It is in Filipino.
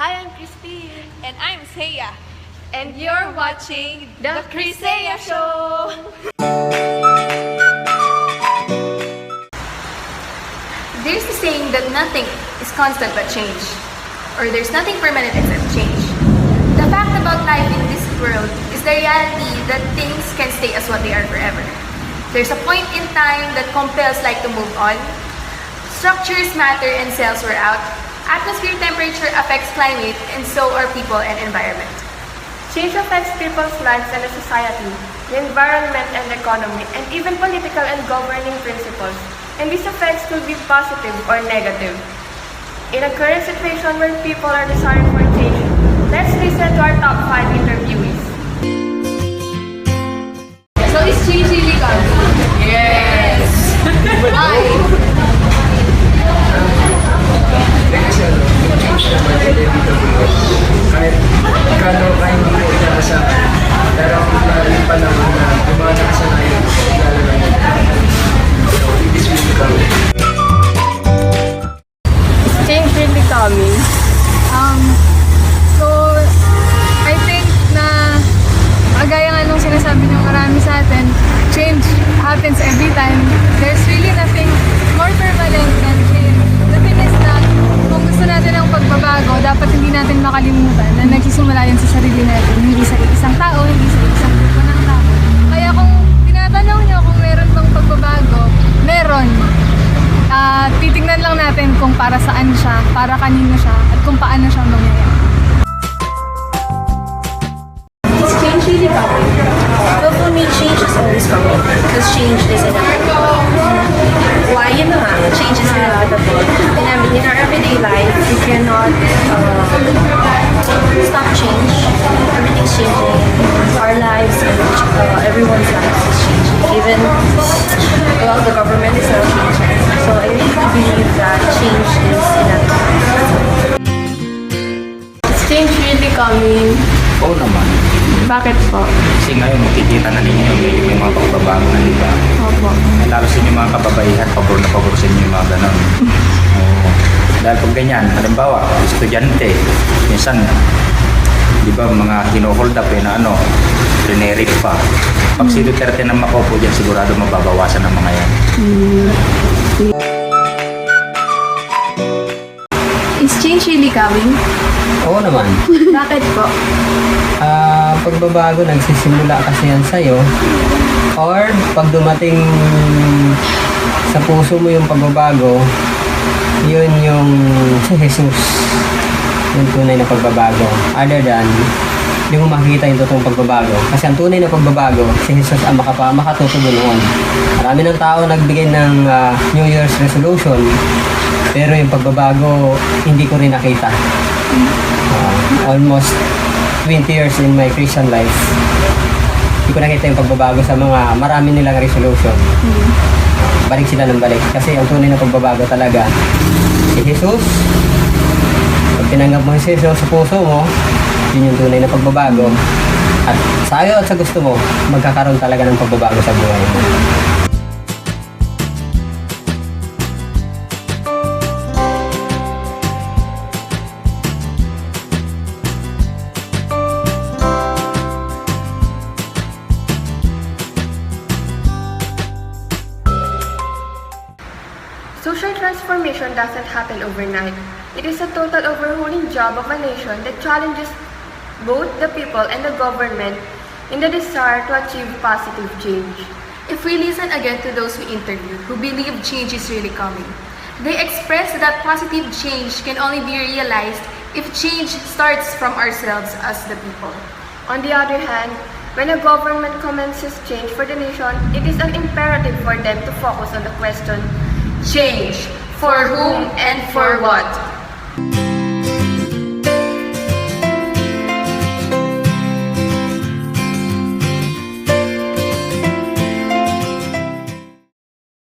Hi, I'm Christine. And I'm Seiya. And you're watching The Chriseya Show! There's the saying that nothing is constant but change, or there's nothing permanent except change. The fact about life in this world is the reality that things can stay as what they are forever. There's a point in time that compels life to move on. Structures matter and cells wear out. Atmosphere temperature affects climate, and so are people and environment. Change affects people's lives and the society, the environment and the economy, and even political and governing principles. And these effects could be positive or negative. In a current situation where people are desiring for change, let's listen to our top 5 interviewees. So is change really coming? Yes! Why? Kahit kano kayo hindi ko inasahan, pero rin pa naman na gumawa na kasanayan ko lalalayan. So, it is really coming. Is change really coming? So, I think na gaya nga nung sinasabi ng marami sa atin, change happens every time. There's really nothing more permanent than change. The thing is na kung gusto natin ng pagbabago, dapat hindi natin makalimutan na nagsisimula yan sa sarili natin. Hindi sa isang tao, hindi sa isang grupo ng tao. Kaya kung tinatanong nyo kung meron bang pagbabago, meron. Titignan lang natin kung para saan siya, para kanino siya, at kung paano siya mangyayari. Is change really coming? Well, for me, change is always coming because change is inevitable. Why? Yun na nga, change is inevitable. In our everyday life, we cannot stop change. Everything's changing. Our lives and everyone's lives is changing. Even, well, the government is now changing. So I really believe that change is inevitable. Is change really coming? Oo naman. Bakit po? Kasi ngayon makikita na ninyo yung mga pagbabago na diba? Opo. Lalo sa inyo mga kababaihan, pabor na pabor sa inyo yung mga ganon. Oo. Dahil pag ganyan, halimbawa, estudyante, minsan, di ba mga kino-hold up na rineric pa. Pag si Duterte na makaupo dyan, sigurado mababawasan ng mga yan. Is change really coming? Oo naman. Bakit po? Pagbabago nagsisimula kasi yan sa'yo, or pag dumating sa puso mo yung pagbabago, yun yung si Jesus, yung tunay na pagbabago. Other than, hindi mo makikita yung totoong pagbabago. Kasi ang tunay na pagbabago, si Jesus ang makatutubo noon. Marami ng tao nagbigay ng New Year's resolution, pero yung pagbabago, hindi ko rin nakita. Almost 20 years in my Christian life, hindi ko nakita yung pagbabago sa mga marami nilang resolution. Balik sila ng balik. Kasi ang tunay na pagbabago talaga, si Jesus, pag tinanggap mo si Jesus sa puso mo, yun yung tunay na pagbabago. At sa ayaw at sa gusto mo, magkakaroon talaga ng pagbabago sa buhay mo. Social transformation doesn't happen overnight. It is a total overhauling job of a nation that challenges both the people and the government in the desire to achieve positive change. If we listen again to those we interviewed who believe change is really coming, they express that positive change can only be realized if change starts from ourselves as the people. On the other hand, when a government commences change for the nation, it is an imperative for them to focus on the question, change for whom and for what?